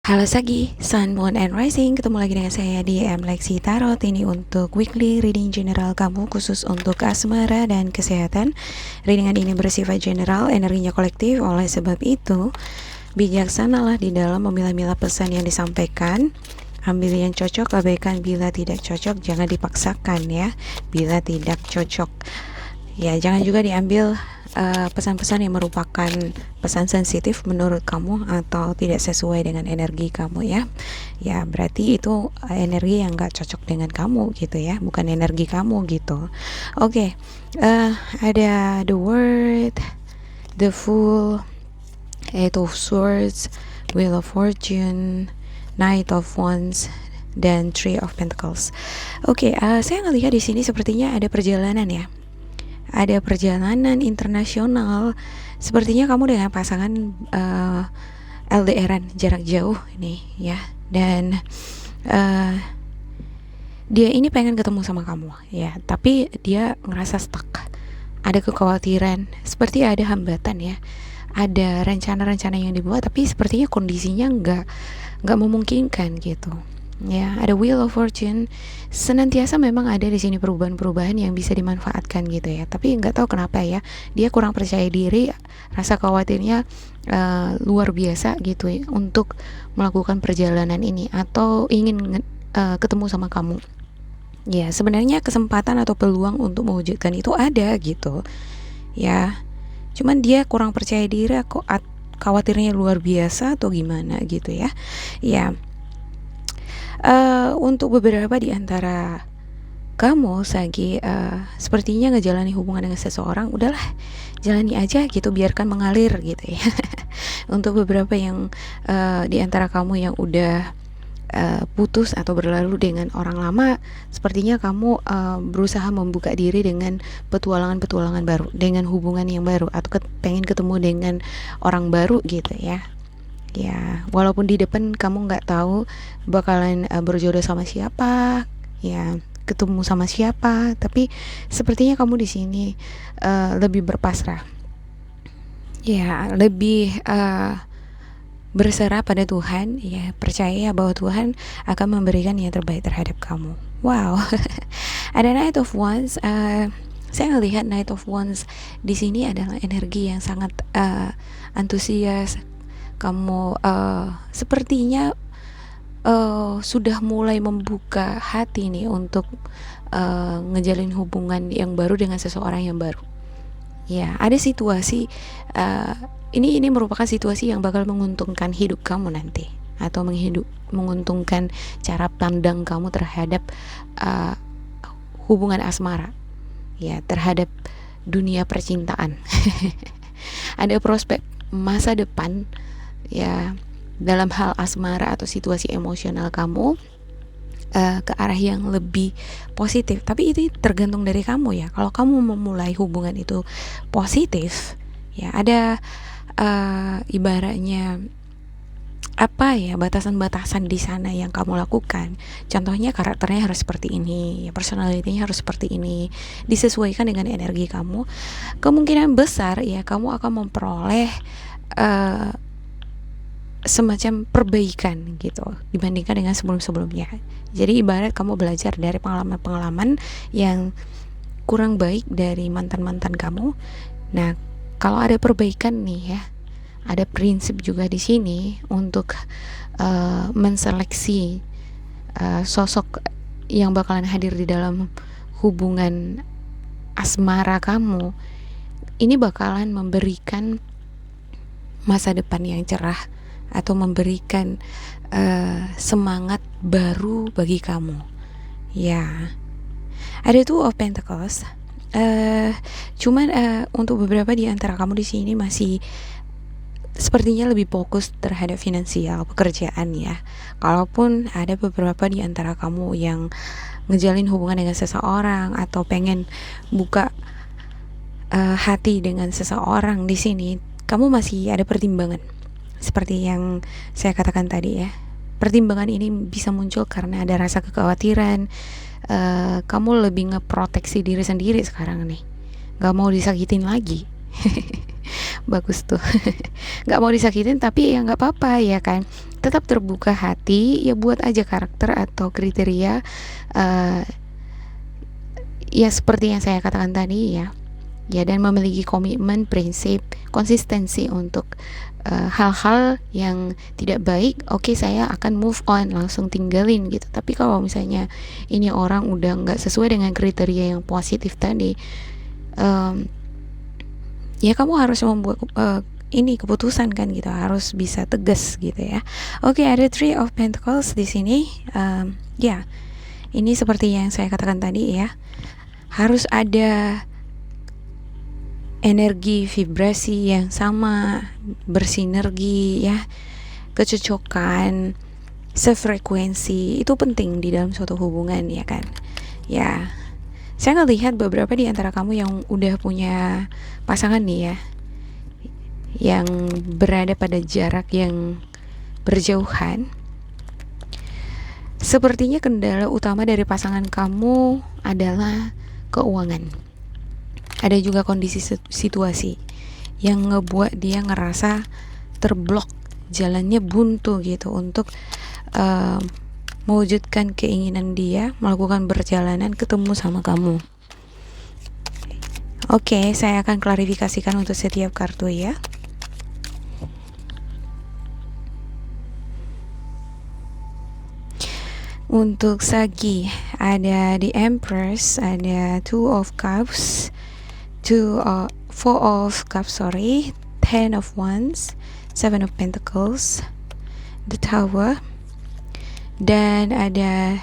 Halo Sagi, Sun, Moon, and Rising. Ketemu lagi dengan saya di Lexi Tarot. Ini untuk weekly reading general kamu khusus untuk asmara dan kesehatan. Readingan ini bersifat general, energinya kolektif. Oleh sebab itu, bijaksanalah di dalam memilah-milah pesan yang disampaikan. Ambil yang cocok, abaikan bila tidak cocok. Jangan dipaksakan ya, bila tidak cocok. Ya, jangan juga diambil pesan-pesan yang merupakan pesan sensitif menurut kamu atau tidak sesuai dengan energi kamu ya. Ya, berarti itu energi yang gak cocok dengan kamu gitu ya, bukan energi kamu gitu. Oke, ada the word, the fool, eight of swords, wheel of fortune, knight of wands, dan three of pentacles. Oke, saya ngelihat di sini sepertinya ada perjalanan ya. Ada perjalanan internasional. Sepertinya kamu dengan pasangan LDRan, jarak jauh ini ya. Dan dia ini pengen ketemu sama kamu ya, tapi dia ngerasa stuck. Ada kekhawatiran, seperti ada hambatan ya. Ada rencana-rencana yang dibuat, tapi sepertinya kondisinya nggak memungkinkan gitu. Ya, ada wheel of fortune. Senantiasa memang ada di sini perubahan-perubahan yang bisa dimanfaatkan gitu ya. Tapi nggak tahu kenapa ya, dia kurang percaya diri, rasa khawatirnya luar biasa gitu ya untuk melakukan perjalanan ini atau ingin ketemu sama kamu. Ya, sebenarnya kesempatan atau peluang untuk mewujudkan itu ada gitu. Ya, cuman dia kurang percaya diri, kok khawatirnya luar biasa atau gimana gitu ya. Ya. Untuk beberapa di antara kamu Sagi, sepertinya ngejalani hubungan dengan seseorang, udahlah jalani aja gitu, biarkan mengalir gitu ya. Untuk beberapa yang di antara kamu yang udah putus atau berlalu dengan orang lama, sepertinya kamu berusaha membuka diri dengan petualangan-petualangan baru, dengan hubungan yang baru, atau pengen ketemu dengan orang baru gitu ya. Ya, walaupun di depan kamu nggak tahu bakalan berjodoh sama siapa, ya ketemu sama siapa, tapi sepertinya kamu di sini lebih berpasrah, ya lebih berserah pada Tuhan, ya percaya bahwa Tuhan akan memberikan yang terbaik terhadap kamu. Wow, ada Knight of Wands. Saya ngelihat Knight of Wands di sini adalah energi yang sangat antusias. Kamu sepertinya sudah mulai membuka hati nih untuk ngejalin hubungan yang baru dengan seseorang yang baru. Ya, ada situasi ini merupakan situasi yang bakal menguntungkan hidup kamu nanti, atau menguntungkan cara pandang kamu terhadap hubungan asmara. Ya, terhadap dunia percintaan. Ada prospek masa depan ya dalam hal asmara atau situasi emosional kamu ke arah yang lebih positif. Tapi itu tergantung dari kamu ya. Kalau kamu memulai hubungan itu positif, ya ada ibaratnya apa ya, batasan-batasan di sana yang kamu lakukan. Contohnya karakternya harus seperti ini, ya personalitinya harus seperti ini, disesuaikan dengan energi kamu. Kemungkinan besar ya kamu akan memperoleh semacam perbaikan gitu dibandingkan dengan sebelum-sebelumnya. Jadi ibarat kamu belajar dari pengalaman-pengalaman yang kurang baik dari mantan-mantan kamu. Nah, kalau ada perbaikan nih ya, ada prinsip juga di sini untuk menseleksi sosok yang bakalan hadir di dalam hubungan asmara kamu. Ini bakalan memberikan masa depan yang cerah atau memberikan semangat baru bagi kamu. Ya, ada Two of Pentacles. Cuman untuk beberapa di antara kamu di sini masih sepertinya lebih fokus terhadap finansial, pekerjaan ya. Kalaupun ada beberapa di antara kamu yang ngejalin hubungan dengan seseorang atau pengen buka hati dengan seseorang di sini, kamu masih ada pertimbangan. Seperti yang saya katakan tadi ya, pertimbangan ini bisa muncul karena ada rasa kekhawatiran. Kamu lebih ngeproteksi diri sendiri sekarang nih, gak mau disakitin lagi. Bagus tuh. Gak mau disakitin, tapi ya gak apa-apa ya kan, tetap terbuka hati, ya buat aja karakter atau kriteria ya seperti yang saya katakan tadi ya. Ya, dan memiliki komitmen, prinsip, konsistensi untuk hal-hal yang tidak baik. Oke, saya akan move on, langsung tinggalin gitu. Tapi kalau misalnya ini orang udah nggak sesuai dengan kriteria yang positif tadi, ya kamu harus membuat ini keputusan kan gitu, harus bisa tegas gitu ya. Oke, ada Three of Pentacles di sini. Ya, ini seperti yang saya katakan tadi ya, harus ada energi vibrasi yang sama, bersinergi ya, kecocokan, sefrekuensi itu penting di dalam suatu hubungan ya kan. Ya, saya ngelihat beberapa di antara kamu yang udah punya pasangan nih ya, yang berada pada jarak yang berjauhan. Sepertinya kendala utama dari pasangan kamu adalah keuangan. Ada juga kondisi situasi yang ngebuat dia ngerasa terblok, jalannya buntu gitu untuk mewujudkan keinginan dia melakukan perjalanan ketemu sama kamu. Oke, saya akan klarifikasikan untuk setiap kartu ya. Untuk Sagi ada The Empress, ada Four of Cups, Ten of Wands, Seven of Pentacles, The Tower, dan ada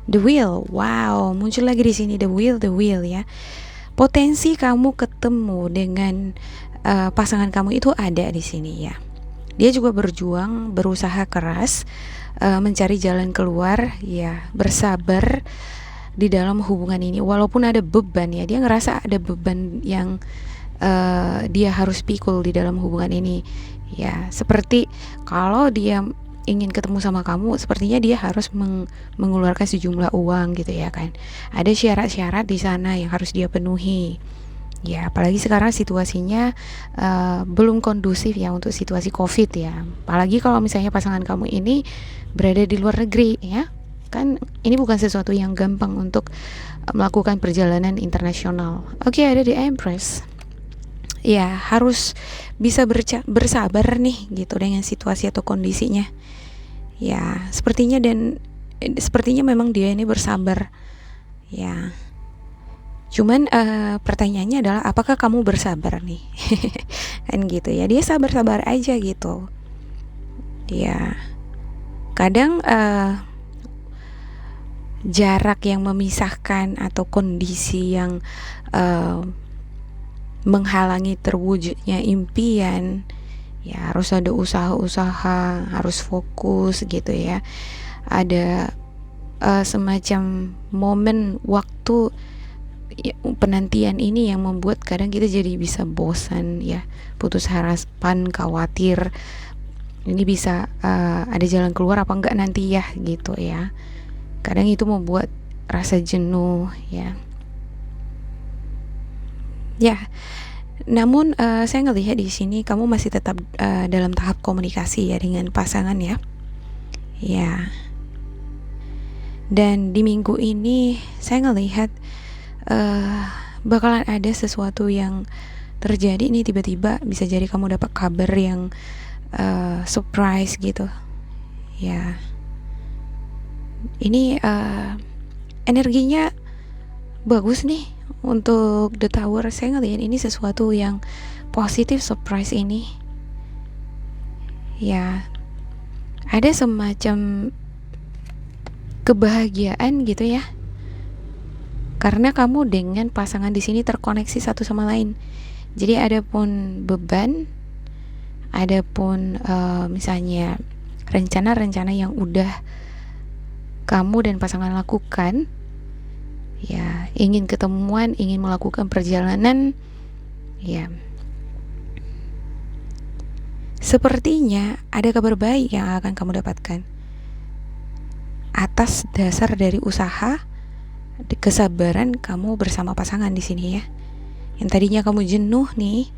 The Wheel. Wow, muncul lagi di sini The Wheel ya. Potensi kamu ketemu dengan pasangan kamu itu ada di sini ya. Dia juga berjuang, berusaha keras, mencari jalan keluar ya, bersabar di dalam hubungan ini. Walaupun ada beban ya, dia ngerasa ada beban yang dia harus pikul di dalam hubungan ini ya. Seperti kalau dia ingin ketemu sama kamu, sepertinya dia harus mengeluarkan sejumlah uang gitu ya kan. Ada syarat-syarat di sana yang harus dia penuhi ya, apalagi sekarang situasinya belum kondusif ya untuk situasi COVID ya. Apalagi kalau misalnya pasangan kamu ini berada di luar negeri ya kan, ini bukan sesuatu yang gampang untuk melakukan perjalanan internasional. Oke, ada di Empress ya, harus bisa bersabar nih gitu dengan situasi atau kondisinya ya. Sepertinya memang dia ini bersabar ya. Cuman pertanyaannya adalah apakah kamu bersabar nih? Kan gitu ya, dia sabar-sabar aja gitu ya. Kadang jarak yang memisahkan atau kondisi yang menghalangi terwujudnya impian ya, harus ada usaha-usaha, harus fokus gitu ya. Ada semacam momen waktu ya, penantian ini yang membuat kadang kita jadi bisa bosan ya, putus harapan, khawatir ini bisa ada jalan keluar apa enggak nanti ya gitu ya. Kadang itu membuat rasa jenuh ya. Ya, namun saya ngelihat di sini kamu masih tetap dalam tahap komunikasi ya dengan pasangan ya. Ya. Dan di minggu ini saya ngelihat bakalan ada sesuatu yang terjadi nih, tiba-tiba bisa jadi kamu dapat kabar yang surprise gitu. Ya. Ini energinya bagus nih. Untuk The Tower, saya ngelihat ini sesuatu yang positif, surprise ini ya. Ada semacam kebahagiaan gitu ya, karena kamu dengan pasangan di sini terkoneksi satu sama lain. Jadi adapun beban, adapun misalnya rencana-rencana yang udah kamu dan pasangan lakukan ya, ingin ketemuan, ingin melakukan perjalanan ya, sepertinya ada kabar baik yang akan kamu dapatkan atas dasar dari usaha, kesabaran kamu bersama pasangan di sini ya. Yang tadinya kamu jenuh nih,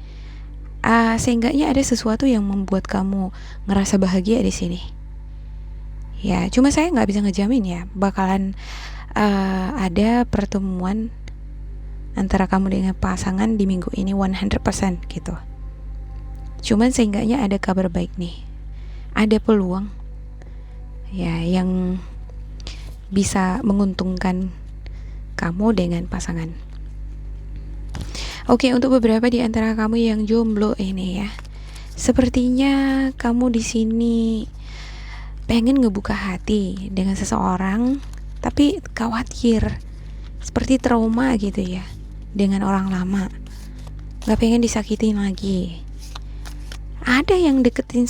seenggaknya ada sesuatu yang membuat kamu ngerasa bahagia di sini Ya, cuma saya nggak bisa ngejamin ya bakalan ada pertemuan antara kamu dengan pasangan di minggu ini 100% gitu. Cuman seenggaknya ada kabar baik nih, ada peluang ya yang bisa menguntungkan kamu dengan pasangan. Oke, untuk beberapa di antara kamu yang jomblo ini ya, sepertinya kamu di sini pengen ngebuka hati dengan seseorang, tapi khawatir, seperti trauma gitu ya, dengan orang lama, nggak pengen disakitin lagi. Ada yang deketin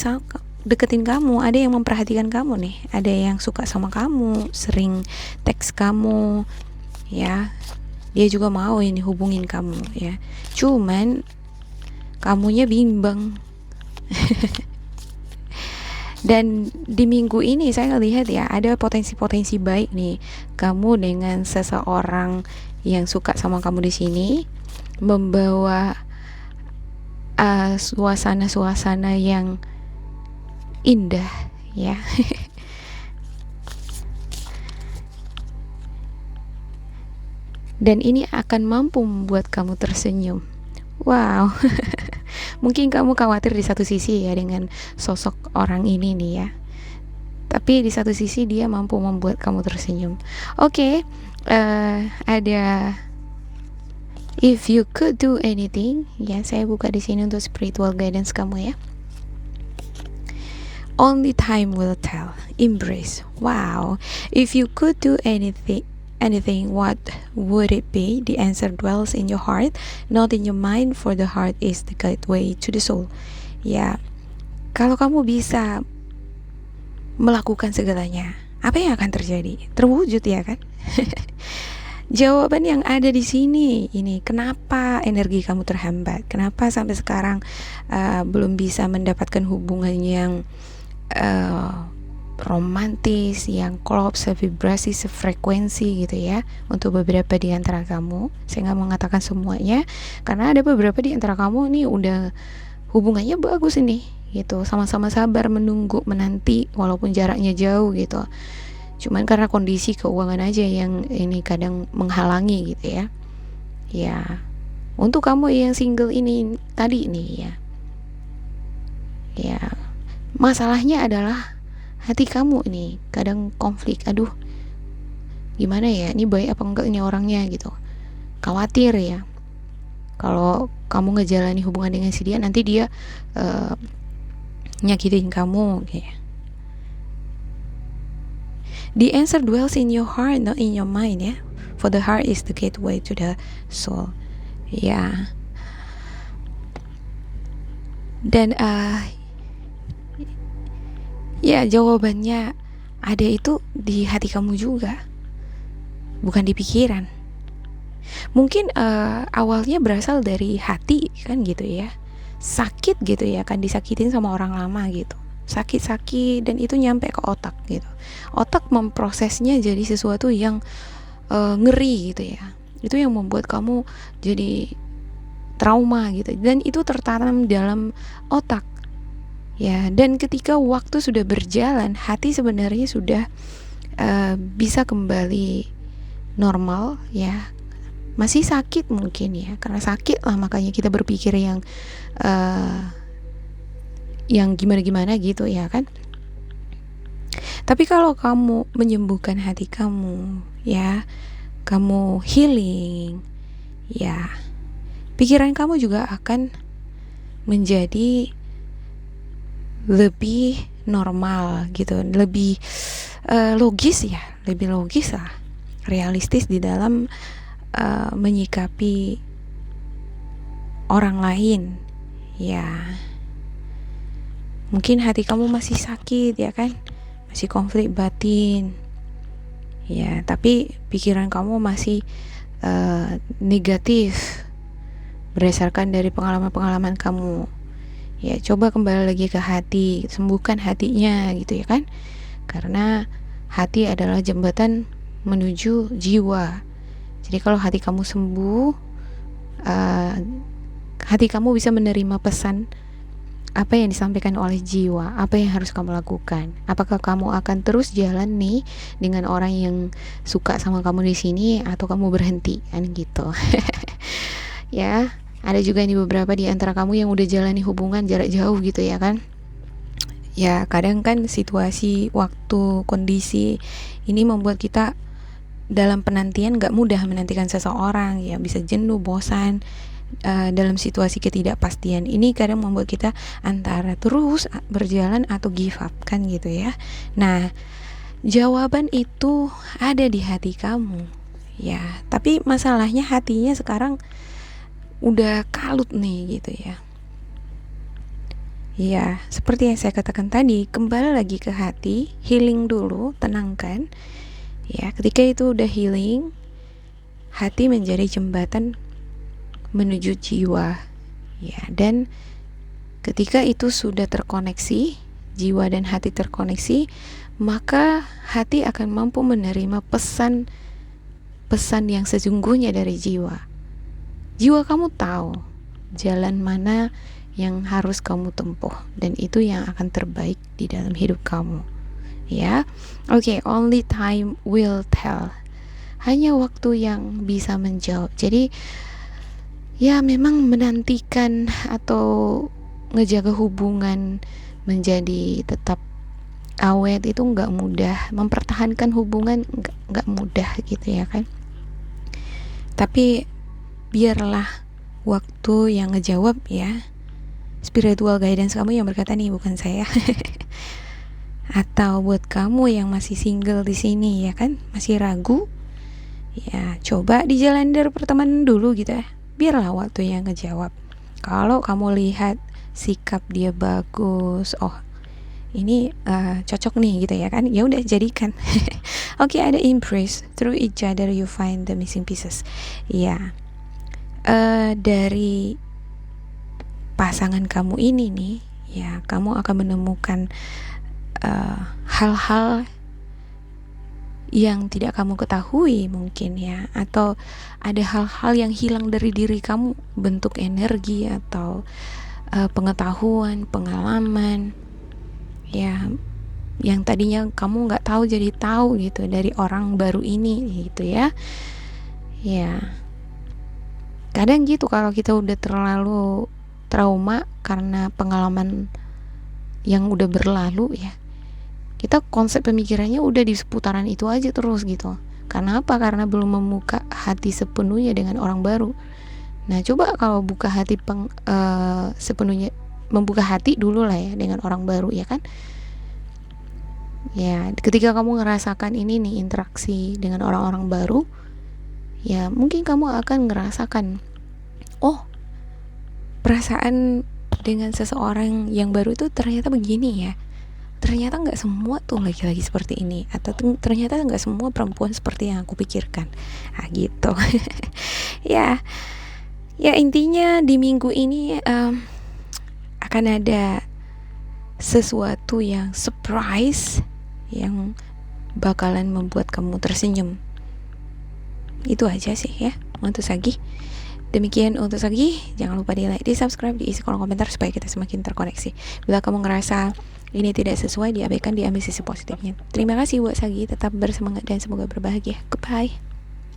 kamu, ada yang memperhatikan kamu nih, ada yang suka sama kamu, sering teks kamu, ya, dia juga mau ini hubungin kamu ya. Cuman kamunya bimbang. Dan di minggu ini saya lihat ya, ada potensi-potensi baik nih kamu dengan seseorang yang suka sama kamu di sini, membawa suasana-suasana yang indah ya. Dan ini akan mampu membuat kamu tersenyum. Wow. Mungkin kamu khawatir di satu sisi ya dengan sosok orang ini nih ya, tapi di satu sisi dia mampu membuat kamu tersenyum. Oke, ada if you could do anything ya, saya buka di sini untuk spiritual guidance kamu ya. Only time will tell. Embrace. Wow. If you could do anything, what would it be? The answer dwells in your heart, not in your mind, for the heart is the gateway to the soul. Ya, kalau kamu bisa melakukan segalanya, apa yang akan terjadi? Terwujud ya kan? Jawaban yang ada di sini ini, kenapa energi kamu terhambat? Kenapa sampai sekarang belum bisa mendapatkan hubungan yang romantis, yang klop, sevibrasi, sefrekuensi gitu ya. Untuk beberapa di antara kamu, saya nggak mengatakan semuanya, karena ada beberapa di antara kamu nih udah hubungannya bagus ini gitu, sama-sama sabar menunggu, menanti walaupun jaraknya jauh gitu. Cuman karena kondisi keuangan aja yang ini kadang menghalangi gitu ya. Ya, untuk kamu yang single ini tadi nih ya, ya masalahnya adalah hati kamu ini kadang konflik. Aduh, gimana ya, ini baik apa enggak ini orangnya gitu. Khawatir ya, kalau kamu ngejalani hubungan dengan si dia, nanti dia nyakitin kamu kayak. The answer dwells in your heart, not in your mind ya. For the heart is the gateway to the soul. Ya. Dan ya, jawabannya ada itu di hati kamu juga, bukan di pikiran. Mungkin awalnya berasal dari hati kan gitu ya, sakit gitu ya, kan disakitin sama orang lama gitu, sakit-sakit, dan itu nyampe ke otak gitu. Otak memprosesnya jadi sesuatu yang ngeri gitu ya. Itu yang membuat kamu jadi trauma gitu, dan itu tertanam dalam otak. Ya, dan ketika waktu sudah berjalan, hati sebenarnya sudah bisa kembali normal ya. Masih sakit mungkin ya, karena sakit lah makanya kita berpikir yang gimana-gimana gitu ya kan. Tapi kalau kamu menyembuhkan hati kamu ya, kamu healing ya, pikiran kamu juga akan menjadi lebih normal gitu, lebih logis ya, lebih logis lah, realistis di dalam menyikapi orang lain ya. Mungkin hati kamu masih sakit ya kan, masih konflik batin ya, tapi pikiran kamu masih negatif berdasarkan dari pengalaman-pengalaman kamu. Ya, coba kembali lagi ke hati, sembuhkan hatinya gitu ya kan. Karena hati adalah jembatan menuju jiwa. Jadi kalau hati kamu sembuh, hati kamu bisa menerima pesan apa yang disampaikan oleh jiwa, apa yang harus kamu lakukan. Apakah kamu akan terus jalan nih dengan orang yang suka sama kamu di sini, atau kamu berhenti, kan gitu. Ya, ada juga nih beberapa di antara kamu yang udah jalani hubungan jarak jauh gitu ya kan. Ya, kadang kan situasi, waktu, kondisi ini membuat kita dalam penantian gak mudah menantikan seseorang, ya bisa jenuh, bosan. Dalam situasi ketidakpastian ini kadang membuat kita antara terus berjalan atau give up, kan gitu ya. Nah, jawaban itu ada di hati kamu ya, tapi masalahnya hatinya sekarang udah kalut nih gitu ya. Ya, seperti yang saya katakan tadi, kembali lagi ke hati, healing dulu, tenangkan. Ya, ketika itu udah healing, hati menjadi jembatan menuju jiwa. Ya, dan ketika itu sudah terkoneksi, jiwa dan hati terkoneksi, maka hati akan mampu menerima pesan yang sesungguhnya dari jiwa. Jiwa kamu tahu jalan mana yang harus kamu tempuh, dan itu yang akan terbaik di dalam hidup kamu. Ya, oke, only time will tell. Hanya waktu yang bisa menjawab. Jadi, ya memang menantikan atau ngejaga hubungan menjadi tetap awet itu nggak mudah. Mempertahankan hubungan nggak mudah gitu ya kan. Tapi biarlah waktu yang ngejawab ya. Spiritual guidance kamu yang berkata nih, bukan saya. Atau buat kamu yang masih single di sini ya kan, masih ragu, ya coba dijalani dari pertemanan dulu gitu ya. Biarlah waktu yang ngejawab. Kalau kamu lihat sikap dia bagus, oh ini cocok nih gitu ya kan, ya udah jadikan. Oke, ada impress through each other you find the missing pieces. Ya, dari pasangan kamu ini nih, ya kamu akan menemukan hal-hal yang tidak kamu ketahui mungkin ya, atau ada hal-hal yang hilang dari diri kamu, bentuk energi atau pengetahuan, pengalaman ya, yang tadinya kamu nggak tahu jadi tahu gitu dari orang baru ini gitu ya. Ya, kadang gitu kalau kita udah terlalu trauma karena pengalaman yang udah berlalu ya, kita konsep pemikirannya udah di seputaran itu aja terus gitu. Karena apa? Karena belum membuka hati sepenuhnya dengan orang baru. Nah, coba kalau buka hati sepenuhnya, membuka hati dulu lah ya dengan orang baru ya kan. Ya, ketika kamu ngerasakan ini nih, interaksi dengan orang-orang baru, ya mungkin kamu akan ngerasakan, oh perasaan dengan seseorang yang baru itu ternyata begini ya. Ternyata nggak semua tuh laki-laki seperti ini, atau ternyata nggak semua perempuan seperti yang aku pikirkan. Ah gitu. Ya, intinya di minggu ini akan ada sesuatu yang surprise yang bakalan membuat kamu tersenyum. Itu aja sih ya untuk Sagi. Demikian untuk Sagi, jangan lupa di like, di subscribe, diisi kolom komentar supaya kita semakin terkoneksi. Bila kamu ngerasa ini tidak sesuai, diabaikan, diambil sisi positifnya. Terima kasih buat Sagi, tetap bersemangat dan semoga berbahagia. Goodbye.